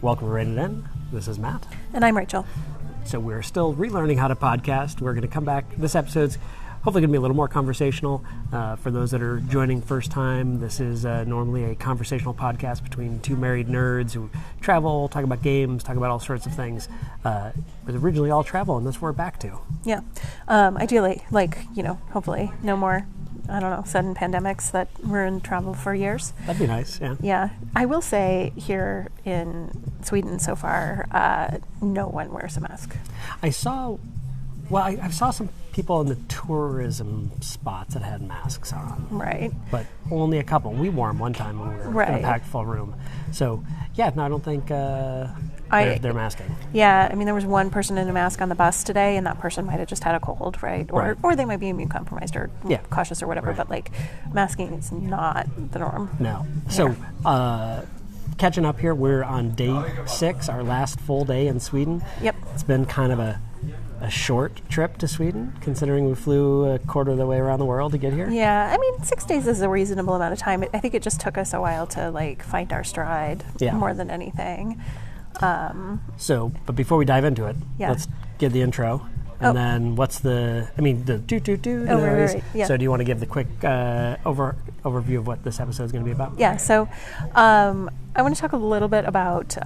Welcome to Rated In. This is Matt. And I'm Rachel. So we're still relearning how to podcast. We're going to come back. This episode's hopefully going to be a little more conversational. For those that are joining first time, this is normally a conversational podcast between two married nerds who travel, talk about games, talk about all sorts of things. It was originally all travel, and that's where we're back to. Yeah. Ideally, hopefully no more, sudden pandemics that we're in travel for years. That'd be nice, yeah. Yeah. I will say here in Sweden so far, no one wears a mask. I saw some people in the tourism spots that had masks on. Right. But only a couple. We wore them one time when we were in a packed full room. So, I don't think they're masking. Yeah, there was one person in a mask on the bus today, and that person might have just had a cold, right? Or they might be immune compromised or cautious or whatever, but masking is not the norm. No. So, catching up here, we're on day 6, our last full day in Sweden. Yep. It's been kind of a short trip to Sweden, considering we flew a quarter of the way around the world to get here. Yeah, 6 days is a reasonable amount of time. I think it just took us a while to find our stride more than anything. But before we dive into it, let's get the intro. And then what's the do-do-do noise. Right. Yeah. So do you want to give the quick overview of what this episode is going to be about? Yeah, so I want to talk a little bit about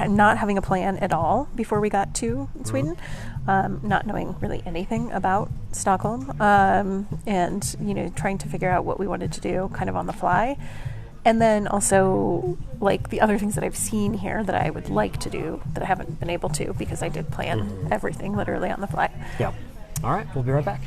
not having a plan at all before we got to Sweden, not knowing really anything about Stockholm, and trying to figure out what we wanted to do kind of on the fly. And then also, the other things that I've seen here that I would like to do that I haven't been able to because I did plan everything literally on the fly. Yeah. All right. We'll be right back.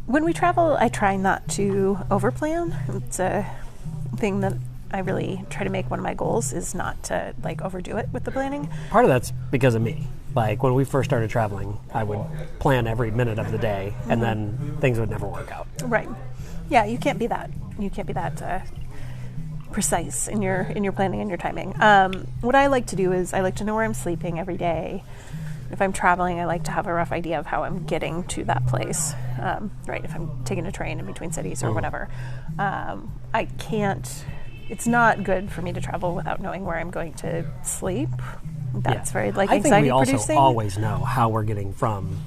When we travel, I try not to overplan. It's a thing that I really try to make one of my goals is not to overdo it with the planning. Part of that's because of me. When we first started traveling, I would plan every minute of the day, and then things would never work out. Right. Yeah, you can't be that. You can't be that precise in your planning and your timing. What I like to do is I like to know where I'm sleeping every day. If I'm traveling, I like to have a rough idea of how I'm getting to that place. If I'm taking a train in between cities or whatever. I can't. It's not good for me to travel without knowing where I'm going to sleep. That's very anxiety producing. I think we also always know how we're getting from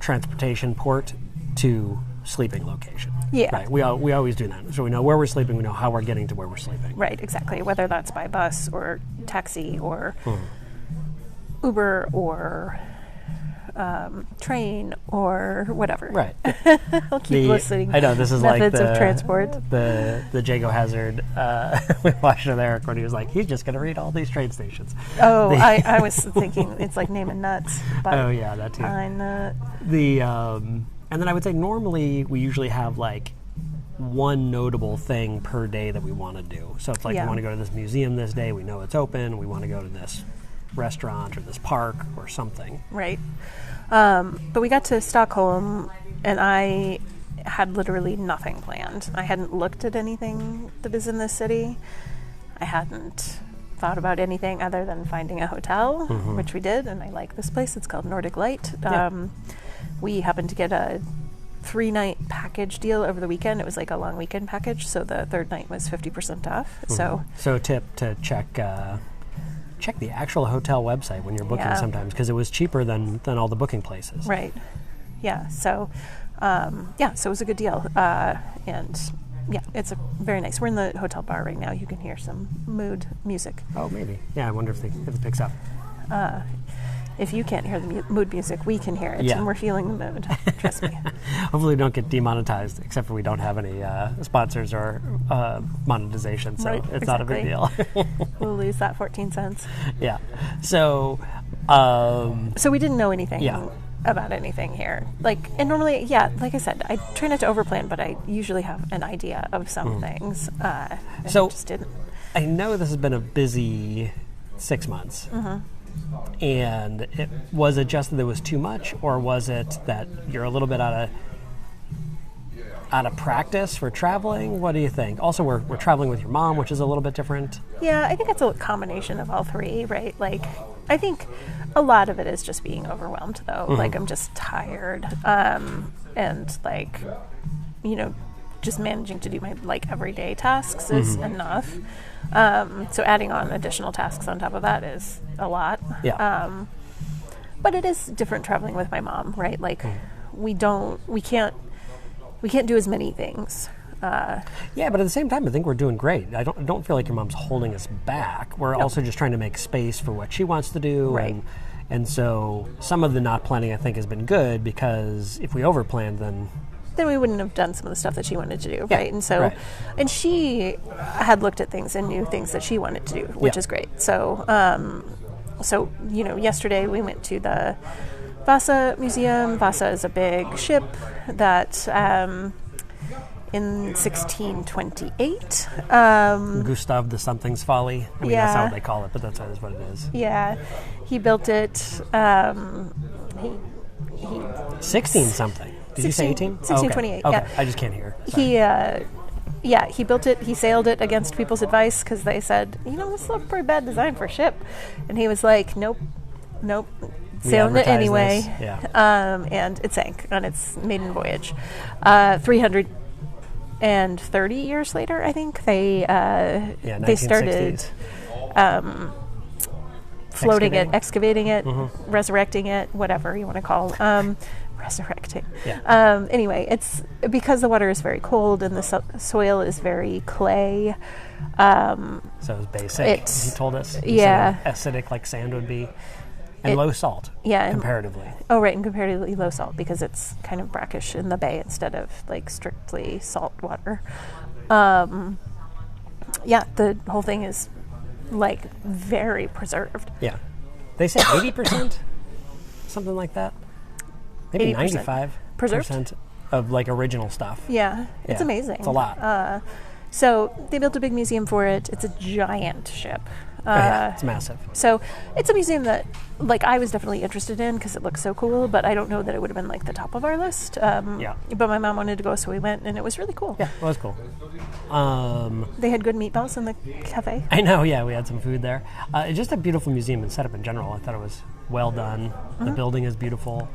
transportation port to sleeping location. Yeah. Right. We always do that. So we know where we're sleeping, we know how we're getting to where we're sleeping. Right, exactly. Whether that's by bus or taxi or Uber or train or whatever. Right. I'll keep listing. I know this is methods of transport. The Jago Hazard. We watched with Eric when he was he's just going to read all these train stations. Oh, I was thinking it's like naming nuts. But oh yeah, that too. Nut. And then I would say normally we usually have one notable thing per day that we want to do. So it's we want to go to this museum this day. We know it's open. We want to go to this restaurant or this park or something. Right. But we got to Stockholm and I had literally nothing planned. I hadn't looked at anything that is in this city. I hadn't thought about anything other than finding a hotel, which we did, and I like this place. It's called Nordic Light. We happened to get a 3-night package deal over the weekend. It was a long weekend package, so the third night was 50% off. So a tip to check the actual hotel website when you're booking sometimes, because it was cheaper than all the booking places. Right. Yeah. So, so it was a good deal. And it's a very nice. We're in the hotel bar right now. You can hear some mood music. Oh, maybe. Yeah, I wonder if it picks up. If you can't hear the mood music, we can hear it, and we're feeling the mood. Trust me. Hopefully we don't get demonetized, except for we don't have any sponsors or monetization, so it's not a big deal. We'll lose that 14 cents. Yeah. So we didn't know anything about anything here. And normally, like I said, I try not to overplan, but I usually have an idea of some things. So I just didn't. I know this has been a busy 6 months. And was it just that there was too much, or was it that you're a little bit out of practice for traveling? What do you think? Also, we're traveling with your mom, which is a little bit different. Yeah, I think it's a combination of all three, right? I think A lot of it is just being overwhelmed, though. Like, I'm just tired. And, like, you know, just managing to do my, like, everyday tasks is enough. So adding on additional tasks on top of that is a lot. Yeah. But it is different traveling with my mom, right? Like, we can't do as many things. Yeah, but at the same time, I think we're doing great. I don't feel like your mom's holding us back. We're also just trying to make space for what she wants to do. Right. And so some of the not planning, I think, has been good, because if we overplanned, then we wouldn't have done some of the stuff that she wanted to do, right? And so, and she had looked at things and knew things that she wanted to do, which is great. So, you know, yesterday we went to the Vasa Museum. Vasa is a big ship that, in 1628, Gustav the Something's Folly. I mean, that's not what they call it, but that's what it is. Yeah, he built it. He 16 something. Did you say 18? 1628. Okay. Yeah, I just can't hear. Sorry. He built it. He sailed it against people's advice because they said, you know, this looks pretty bad design for a ship, and he was like, nope, sailing it anyway. This. Yeah. And it sank on its maiden voyage. 330 years later, I think they started floating excavating it, resurrecting it, whatever you want to call resurrecting. Yeah. Anyway, it's because the water is very cold and the soil is very clay. So it's basic. He told us. Yeah. Acidic like sand would be. And low salt. Yeah. Comparatively. And comparatively low salt, because it's kind of brackish in the bay instead of like strictly salt water. The whole thing is like very preserved. Yeah. They say 80%? Something like that? Maybe 80%. 95% of like original stuff. Yeah. It's amazing. It's a lot. So they built a big museum for it. It's a giant ship. It's massive. So it's a museum that, like, I was definitely interested in because it looks so cool, but I don't know that it would have been, like, the top of our list. But my mom wanted to go, so we went, and it was really cool. Yeah, it was cool. They had good meatballs in the cafe. I know, yeah, we had some food there. It's just a beautiful museum and setup in general. I thought it was well done. The building is beautiful.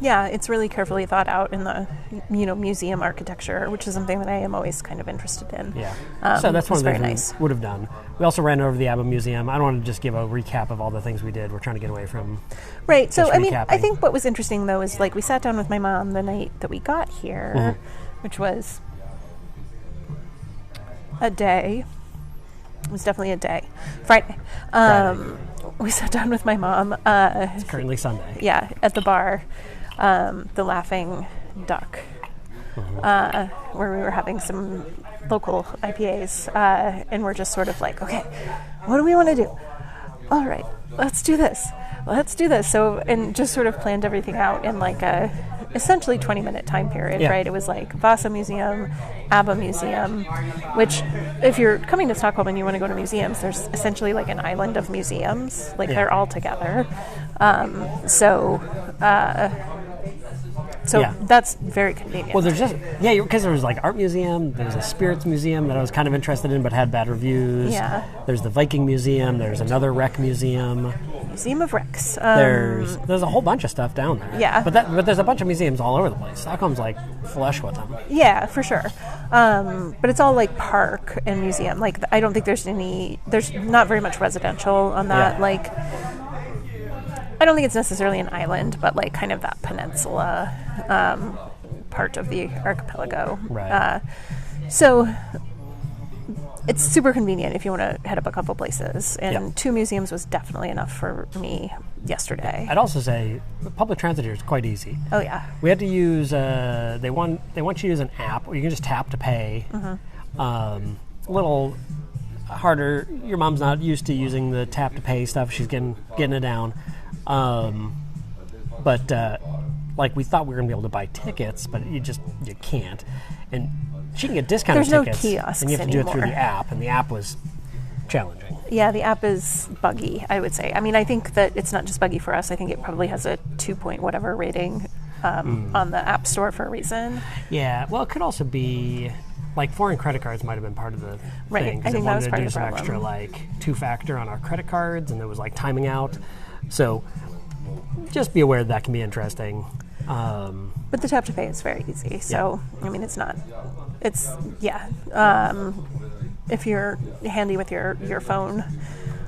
Yeah, it's really carefully thought out in the, museum architecture, which is something that I am always kind of interested in. Yeah. So that's one of the things we would have done. We also ran over to the ABBA Museum. I don't want to just give a recap of all the things we did. We're trying to get away from Right. So, recapping. I think what was interesting, though, is, like, we sat down with my mom the night that we got here, which was a day. It was definitely a day. Friday. We sat down with my mom. It's currently Sunday. Yeah, at the bar. The Laughing Duck, where we were having some local IPAs, and we're just sort of like, okay, what do we want to do? All right, let's do this. So, and just sort of planned everything out in like a essentially 20-minute time period, right? It was like Vasa Museum, ABBA Museum, which if you're coming to Stockholm and you want to go to museums, there's essentially like an island of museums, like they're all together. So that's very convenient. Well, there's just, because there was like art museum, there was a spirits museum that I was kind of interested in but had bad reviews. Yeah. There's the Viking Museum, there's another wreck museum. Museum of Wrecks. There's a whole bunch of stuff down there. Yeah. But there's a bunch of museums all over the place. Stockholm's like flush with them. Yeah, for sure. But it's all like park and museum. Like, I don't think there's not very much residential on that. Yeah. Like, I don't think it's necessarily an island, but like kind of that peninsula part of the archipelago. Right. So it's super convenient if you want to head up a couple places. And 2 museums was definitely enough for me yesterday. I'd also say public transit here is quite easy. Oh, yeah. We had to use, they want you to use an app, or you can just tap to pay. A little harder. Your mom's not used to using the tap to pay stuff. She's getting it down. But like we thought we were going to be able to buy tickets, but you can't. And she can get discounted tickets. There's no kiosks and you have to anymore. do it through the app, and the app was challenging. Yeah, the app is buggy, I would say. I mean, I think that it's not just buggy for us. I think it probably has a 2 point whatever rating on the App Store for a reason. Yeah, well, it could also be like foreign credit cards might have been part of the Right. thing. I think that was part to of do the some problem. extra like 2-factor on our credit cards, and it was like timing out. So just be aware that can be interesting. But the tap to pay is very easy. So, I mean, it's not, it's, yeah. If you're handy with your phone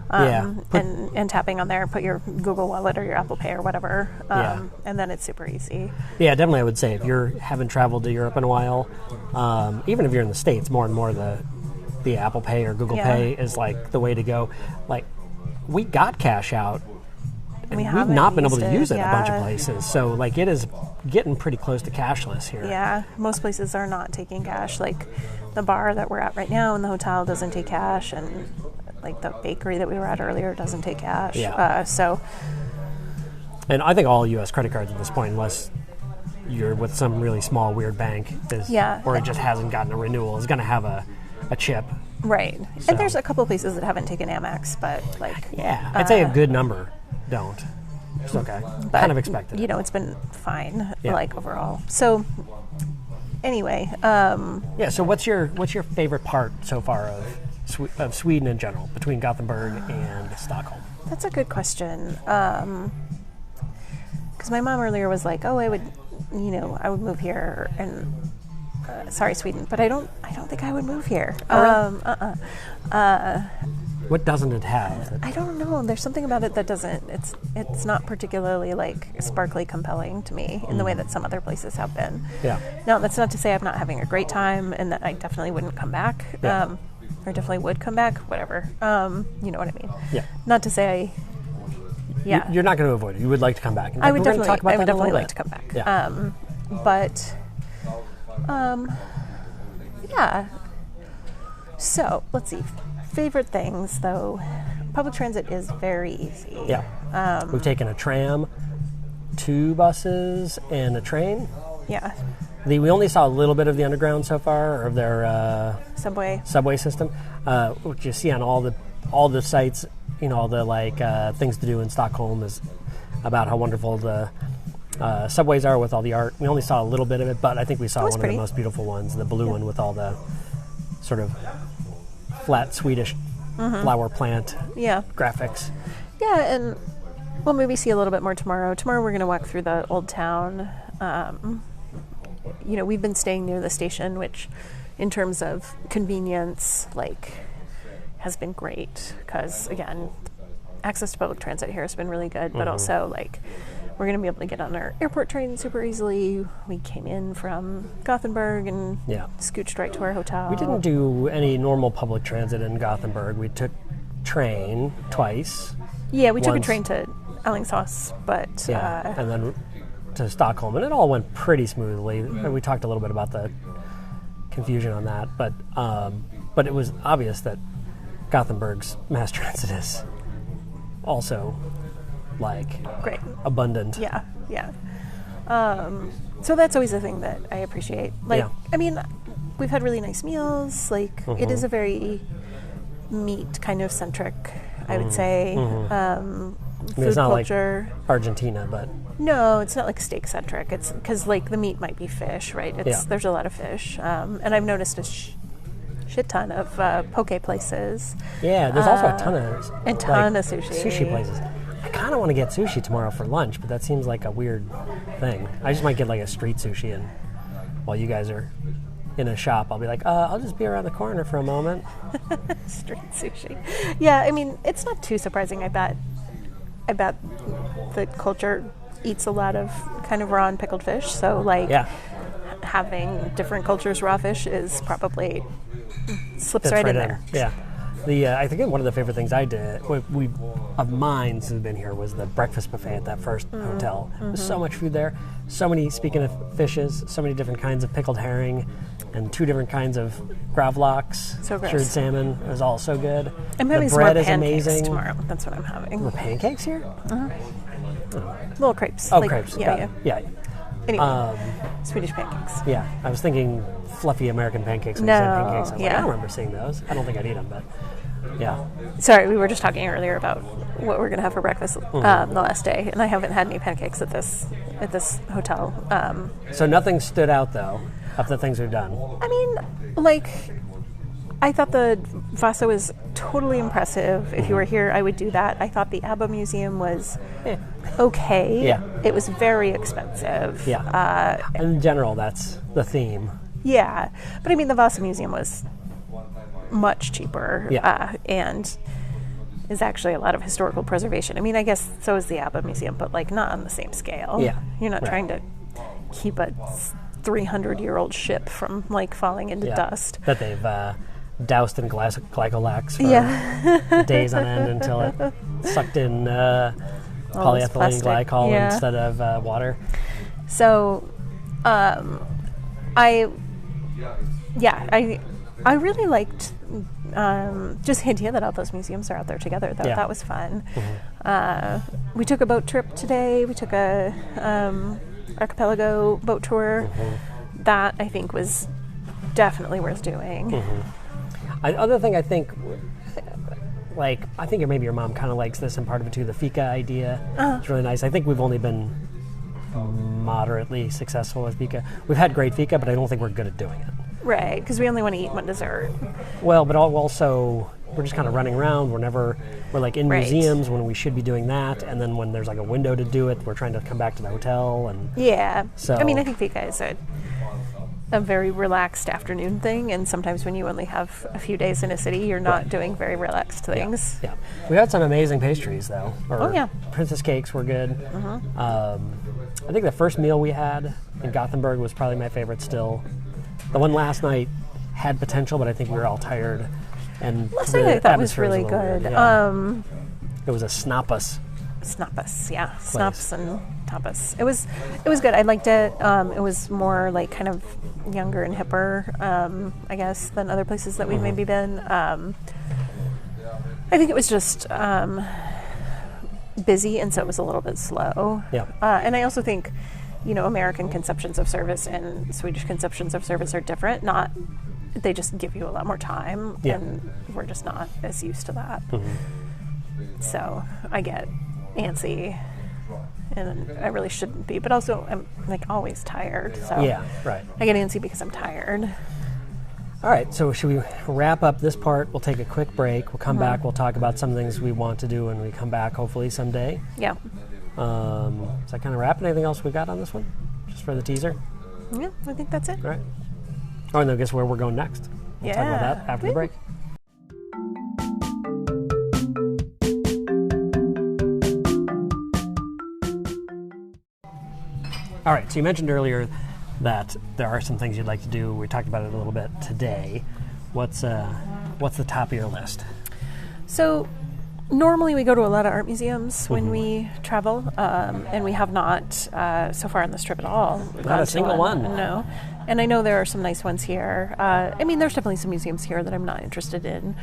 and tapping on there, put your Google Wallet or your Apple Pay or whatever, and then it's super easy. Yeah, definitely I would say if you haven't traveled to Europe in a while, even if you're in the States, more and more the Apple Pay or Google Pay is like the way to go. Like, we got cash out, and we've not been able to use it a bunch of places. So, like, it is getting pretty close to cashless here. Yeah, most places are not taking cash. Like, the bar that we're at right now in the hotel doesn't take cash, and like the bakery that we were at earlier doesn't take cash. Yeah. And I think all U.S. credit cards at this point, unless you're with some really small weird bank, or it just hasn't gotten a renewal, is going to have a chip. Right. So. And there's a couple of places that haven't taken Amex, but like... Yeah, I'd say a good number don't. It's okay. But, kind of expected. You know, it's been fine, like, overall. So, anyway... so what's your favorite part so far of Sweden in general, between Gothenburg and Stockholm? That's a good question. Because my mom earlier was like, "Oh, I would move here," and sorry, Sweden, but I don't think I would move here. What doesn't it have? I don't know. There's something about it that doesn't. It's not particularly like sparkly compelling to me in the way that some other places have been. Yeah. Now, that's not to say I'm not having a great time and that I definitely wouldn't come back. Yeah. Or definitely would come back, whatever. You know what I mean? Yeah. Not to say You're not going to avoid it. You would like to come back. I would definitely to like to come back. Yeah. Yeah. So, let's see. Favorite things, though. Public transit is very easy. Yeah. We've taken a tram, 2 buses, and a train. Yeah. We only saw a little bit of the underground so far, of their subway system, which you see on all the sites. You know, all the things to do in Stockholm is about how wonderful the subways are with all the art. We only saw a little bit of it, but I think we saw one of the most beautiful ones, the blue one with all the sort of flat Swedish flower plant graphics. Yeah, and we'll maybe see a little bit more tomorrow. Tomorrow we're going to walk through the old town. We've been staying near the station, which in terms of convenience, has been great because, again, access to public transit here has been really good, but also, we're going to be able to get on our airport train super easily. We came in from Gothenburg and scooched right to our hotel. We didn't do any normal public transit in Gothenburg. We took train twice. Yeah, we took a train to Alingsås, but... and then to Stockholm, and it all went pretty smoothly. And we talked a little bit about the confusion on that, but it was obvious that Gothenburg's mass transit is also great, abundant. Yeah. So that's always a thing that I appreciate. I mean, we've had really nice meals. It is a very meat kind of centric, I would say. Food it's not culture. Like Argentina, but no, it's not steak centric. It's because the meat might be fish, right? There's a lot of fish, and I've noticed a shit ton of poke places. Yeah, there's also a ton of sushi. Sushi places. I kind of want to get sushi tomorrow for lunch, but that seems like a weird thing. I just might get a street sushi, and while you guys are in a shop, I'll be like, I'll just be around the corner for a moment. Street sushi. Yeah, I mean, it's not too surprising. I bet the culture eats a lot of kind of raw and pickled fish, so having different cultures raw fish is probably slips right in there. Yeah. I think one of the favorite things I did of mine since I've been here was the breakfast buffet at that first hotel. There's so much food there. So many, speaking of fishes, so many different kinds of pickled herring and 2 different kinds of gravlax, cured salmon. It was all so good. I'm having the bread some more is pancakes amazing. Tomorrow. That's what I'm having. More pancakes here? Little crepes. Oh, crepes. Yeah. Anyway, Swedish pancakes. Yeah, I was thinking fluffy American pancakes. When you said pancakes. I was I don't remember seeing those. I don't think I'd eat them, but yeah. Sorry, we were just talking earlier about what we're going to have for breakfast the last day, and I haven't had any pancakes at this hotel. So nothing stood out, though, of the things we've done. I mean, Like, I thought the Vasa was totally impressive. If you were here, I would do that. I thought the ABBA Museum was okay. Yeah. It was very expensive. Yeah. In general, that's the theme. Yeah. But I mean, the Vasa Museum was much cheaper. Yeah. And is actually a lot of historical preservation. I mean, I guess so is the ABBA Museum, but like not on the same scale. Yeah. You're not trying to keep a 300-year-old ship from like falling into dust. That they've doused in glycolax for days on end until it sucked in polyethylene glycol instead of water. So, I really liked just the idea that all those museums are out there together. That was fun. Mm-hmm. We took a boat trip today. We took a archipelago boat tour. Mm-hmm. That I think was definitely worth doing. Mm-hmm. Other thing I think, I think maybe your mom kind of likes this, and part of it too, the fika idea. It's really nice. I think we've only been moderately successful with fika. We've had great fika, but I don't think we're good at doing it. Right, because we only want to eat one dessert. Well, but also we're just kind of running around. We're like in museums when we should be doing that, and then when there's like a window to do it, we're trying to come back to the hotel. And so I mean, I think fika is a very relaxed afternoon thing, and sometimes when you only have a few days in a city, you're not doing very relaxed things. Yeah. We had some amazing pastries, though. Princess cakes were good. Mm-hmm. I think the first meal we had in Gothenburg was probably my favorite still. The one last night had potential, but I think we were all tired. And last night I thought was really good. It was a snapas. Yeah. Snaps and tapas. It was good. I liked it. It was more like kind of younger and hipper, I guess, than other places that we've maybe been. I think it was just busy, and so it was a little bit slow. Yeah. And I also think, American conceptions of service and Swedish conceptions of service are different. They just give you a lot more time, and we're just not as used to that. Mm-hmm. So I get antsy, and I really shouldn't be, but also I'm like always tired. So I get antsy because I'm tired. All right, so should we wrap up this part? We'll take a quick break. We'll come back. We'll talk about some things we want to do when we come back, hopefully someday. Yeah. Is that kind of wrap? Anything else we got on this one? Just for the teaser? Yeah, I think that's it. All right. Oh, and then guess where we're going next. We'll talk about that after the break. All right, so you mentioned earlier that there are some things you'd like to do. We talked about it a little bit today. What's the top of your list? So normally we go to a lot of art museums when we travel, and we have not so far on this trip at all. Not a single one. No. And I know there are some nice ones here. I mean, there's definitely some museums here that I'm not interested in.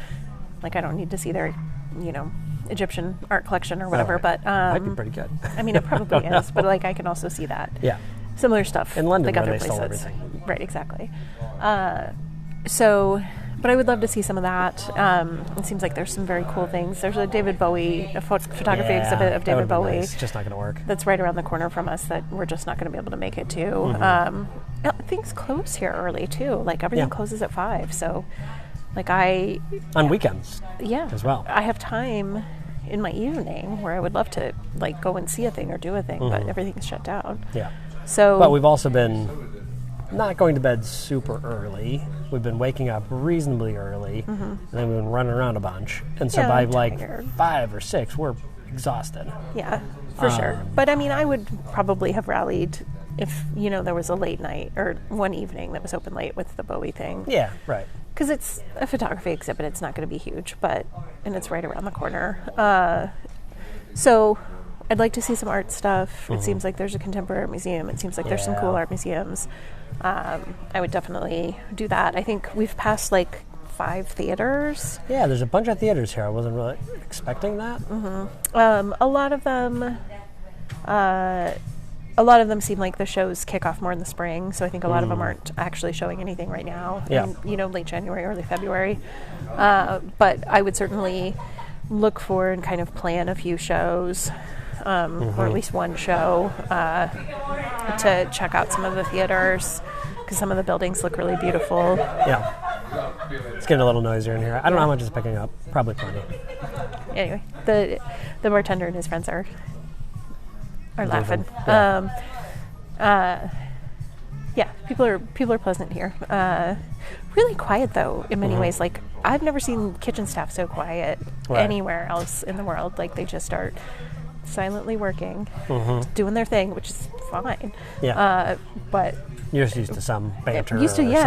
Like, I don't need to see their, Egyptian art collection or whatever. But might be pretty good. I mean, it probably is. But like, I can also see that. Yeah. Similar stuff in London, like where other they places. stole everything. Right. Exactly. But I would love to see some of that. It seems like there's some very cool things. There's a David Bowie, photography exhibit of David Bowie. Nice. Just not going to work. That's right around the corner from us that we're just not going to be able to make it to. Mm-hmm. Things close here early too. Like everything closes at 5. So, on weekends. Yeah. As well. I have time in my evening where I would love to go and see a thing or do a thing, but everything's shut down. Yeah. So. But we've also been not going to bed super early. We've been waking up reasonably early, and then we've been running around a bunch. And so by tired. 5 or 6, we're exhausted. Yeah, for sure. But I mean, I would probably have rallied if, there was a late night or one evening that was open late with the Bowie thing. Yeah, right. Because it's a photography exhibit. It's not going to be huge, and it's right around the corner. So I'd like to see some art stuff. It seems like there's a contemporary art museum. It seems like there's some cool art museums. I would definitely do that. I think we've passed 5 theaters. Yeah, there's a bunch of theaters here. I wasn't really expecting that. Mm-hmm. A lot of them seem like the shows kick off more in the spring, so I think a lot of them aren't actually showing anything right now. Yeah. In, late January, early February. But I would certainly look for and kind of plan a few shows, or at least one show, to check out some of the theaters, because some of the buildings look really beautiful. Yeah. It's getting a little noisier in here. I don't know how much it's picking up. Probably plenty. Anyway, the bartender and his friends are laughing. Yeah, people are pleasant here. Really quiet though in many ways. Like I've never seen kitchen staff so quiet anywhere else in the world. Like they just start silently working, doing their thing, which is fine. Yeah. But you're just used to some banter.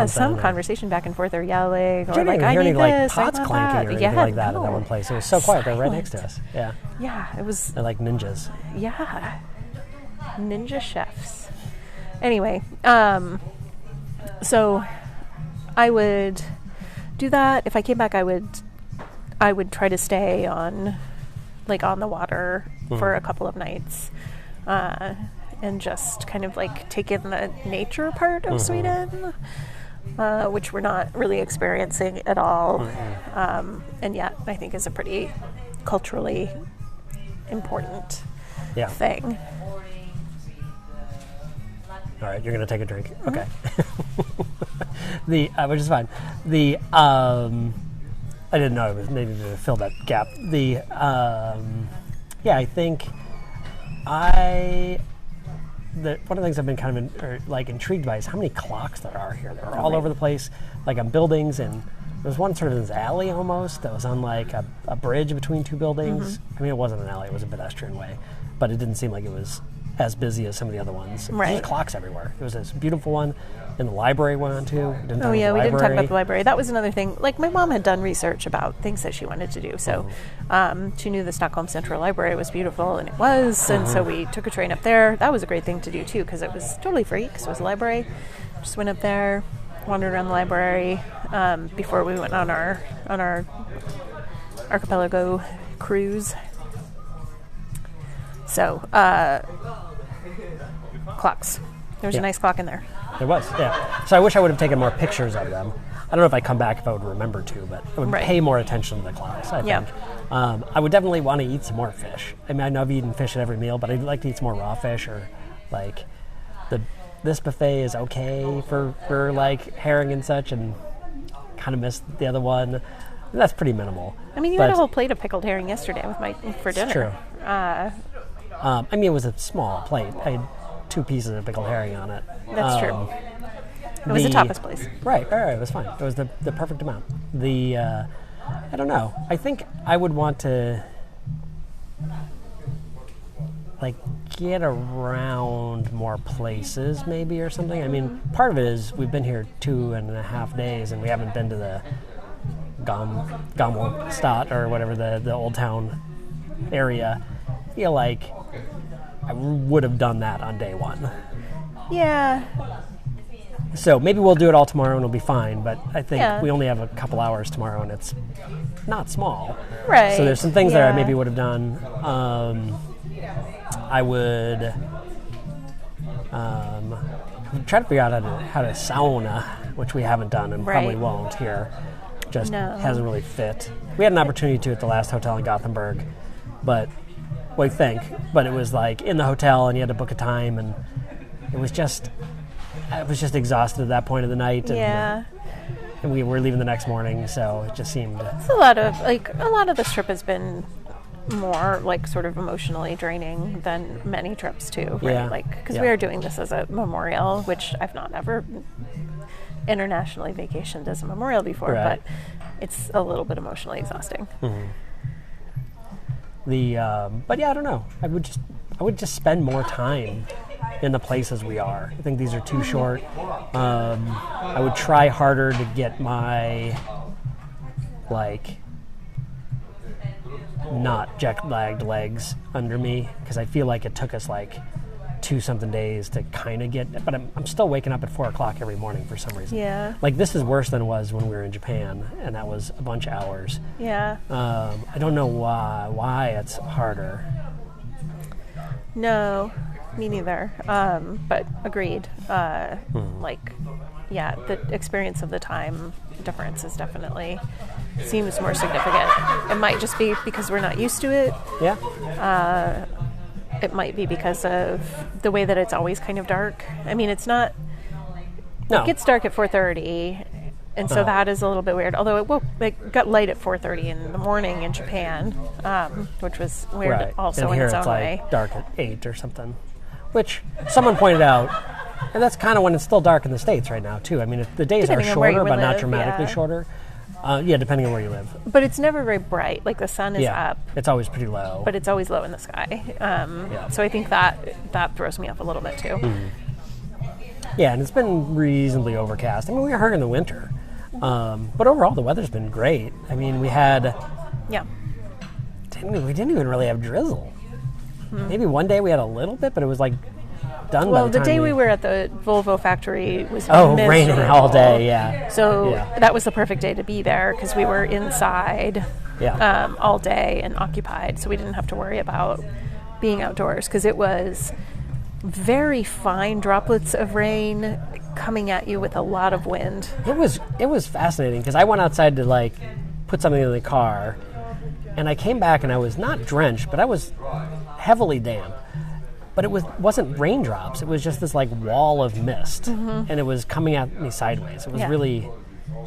Some conversation back and forth or yelling or like I need this, pots clanking or anything like that at that one place. It was so quiet. They're right next to us. Yeah. Yeah, it was. They're like ninjas. Yeah, ninja chefs. Anyway, so I would do that. If I came back, I would try to stay on the water for a couple of nights, and just kind of like take in the nature part of Sweden, which we're not really experiencing at all, and yet I think is a pretty culturally important thing. All right, you're going to take a drink. Okay. Which is fine. I didn't know it was needed to fill that gap. I think one of the things I've been kind of intrigued by is how many clocks there are here. They're all over the place, like on buildings, and there was one sort of in this alley almost that was on like a bridge between two buildings. I mean, it wasn't an alley; it was a pedestrian way, but it didn't seem like it was as busy as some of the other ones. There's clocks everywhere. There was this beautiful one in the library we went to. We didn't talk about the library. That was another thing. Like my mom had done research about things that she wanted to do. So she knew the Stockholm Central Library was beautiful, and it was. And so we took a train up there. That was a great thing to do too, because it was totally free, because it was a library. Just went up there, wandered around the library before we went on our archipelago cruise. So, clocks. There was a nice clock in there. There was, yeah. So I wish I would have taken more pictures of them. I don't know if I come back if I would remember to, but I would pay more attention to the clocks, I think. I would definitely want to eat some more fish. I mean, I know I've eaten fish at every meal, but I'd like to eat some more raw fish, or like this buffet is okay for like herring and such, and kind of missed the other one. That's pretty minimal. I mean, you had a whole plate of pickled herring yesterday for dinner. It's true. I mean, it was a small plate. I had 2 pieces of pickled herring on it. That's true. It was a tapas place. Right. It was fine. It was the perfect amount. I don't know. I think I would want to get around more places maybe or something. I mean, part of it is we've been here 2.5 days and we haven't been to the Gammelstadt or whatever the old town area. I feel like I would have done that on day 1. Yeah. So maybe we'll do it all tomorrow and it'll be fine, but I think we only have a couple hours tomorrow and it's not small. Right. So there's some things that I maybe would have done. I would try to figure out how to sauna, which we haven't done and probably won't here. Just hasn't really fit. We had an opportunity to at the last hotel in Gothenburg, but it was like in the hotel and you had to book a time, and I was just exhausted at that point of the night, and we were leaving the next morning, so it just seemed a lot of this trip has been more like sort of emotionally draining than many trips too, right? Because we are doing this as a memorial, which I've not ever internationally vacationed as a memorial before, but it's a little bit emotionally exhausting. But I don't know. I would just spend more time in the places we are. I think these are too short. I would try harder to get my not jet-lagged legs under me, because I feel like it took us 2-something days to kind of get, but I'm still waking up at 4 o'clock every morning for some reason. Yeah. This is worse than it was when we were in Japan, and that was a bunch of hours. Yeah. I don't know why it's harder. No, me neither. But agreed. The experience of the time difference is definitely seems more significant. It might just be because we're not used to it. Yeah. It might be because of the way that it's always kind of dark. I mean, it's not. No. It gets dark at 4:30, And so that is a little bit weird. Although it got light at 4:30 in the morning in Japan, which was weird also and in here its it's own like way. dark at 8 or something. Which someone pointed out, and that's kind of when it's still dark in the States right now too. I mean, the days Depending are on where you shorter, but not live, dramatically yeah. shorter. Depending on where you live. But it's never very bright. Like the sun is up, It's always pretty low. but it's always low in the sky. So I think that throws me off a little bit too. Mm-hmm. Yeah, and it's been reasonably overcast. I mean, we were hurt in the winter. But overall, the weather's been great. I mean, we didn't even really have drizzle. Maybe one day we had a little bit, but it was like done. Well, by the time day we were at the Volvo factory was raining miserable. all day. Yeah. So that was the perfect day to be there because we were inside all day and occupied, so we didn't have to worry about being outdoors because it was very fine droplets of rain coming at you with a lot of wind. It was fascinating because I went outside to like put something in the car, and I came back and I was not drenched, but I was heavily damp. But it wasn't raindrops. It was just this like wall of mist, and it was coming at me sideways. It was really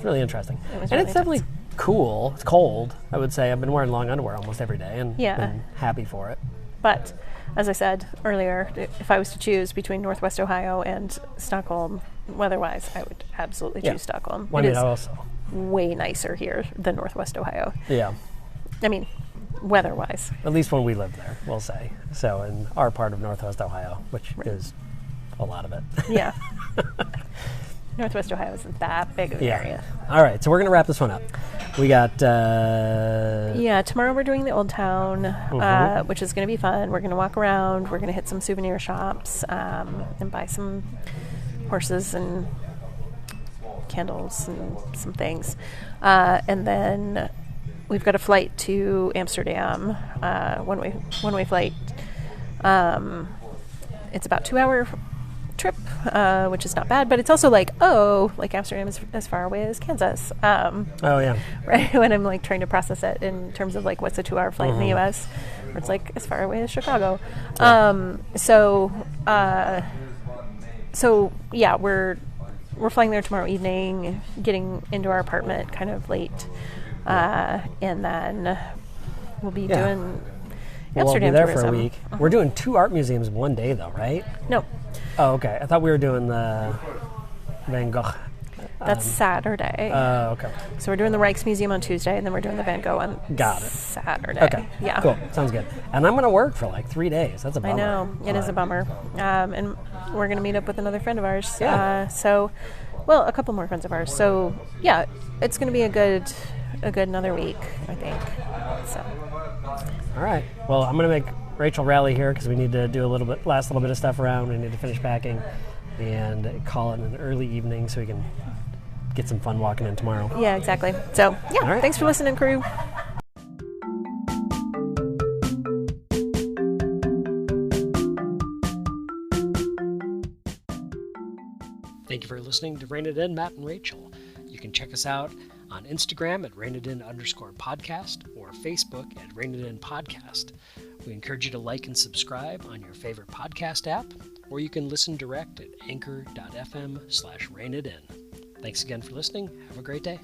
interesting. It's definitely cool. It's cold, I would say. I've been wearing long underwear almost every day, and been happy for it. But as I said earlier, if I was to choose between Northwest Ohio and Stockholm, weather-wise, I would absolutely choose Stockholm. It is also way nicer here than Northwest Ohio. Yeah. I mean, weather-wise. At least when we lived there, we'll say. So in our part of Northwest Ohio, which is a lot of it. Yeah. Northwest Ohio isn't that big of an area. All right, so we're going to wrap this one up. We got... tomorrow we're doing the Old Town, which is going to be fun. We're going to walk around. We're going to hit some souvenir shops and buy some horses and candles and some things. And then we've got a flight to Amsterdam, one-way flight. It's about 2-hour trip, which is not bad, but it's also like Amsterdam is as far away as Kansas. Right, when I'm like trying to process it in terms of like what's a 2-hour flight in the U.S., where it's like as far away as Chicago. We're flying there tomorrow evening, getting into our apartment kind of late, and then we'll be doing Amsterdam we'll be there tourism. for a week. We're doing 2 art museums in one day, though, right? No. Oh, okay. I thought we were doing the Van Gogh. That's Saturday. Okay. So we're doing the Rijksmuseum on Tuesday, and then we're doing the Van Gogh on Saturday. Okay. Yeah. Cool. Sounds good. And I'm going to work for like 3 days. That's a bummer. I know. It is a bummer. And we're going to meet up with another friend of ours. Yeah. A couple more friends of ours. So, yeah, it's going to be a good another week, I think. So. All right. Well, I'm going to make Rachel rally here because we need to do last little bit of stuff around. We need to finish packing and call it an early evening so we can get some fun walking in tomorrow. Yeah, exactly. So, All right. Thanks for listening, crew. Thank you for listening to Rein It In, Matt and Rachel. You can check us out on Instagram at ReinItIn_podcast or Facebook at Rein It In Podcast. We encourage you to like and subscribe on your favorite podcast app, or you can listen direct at anchor.fm/ReinItIn. Thanks again for listening. Have a great day.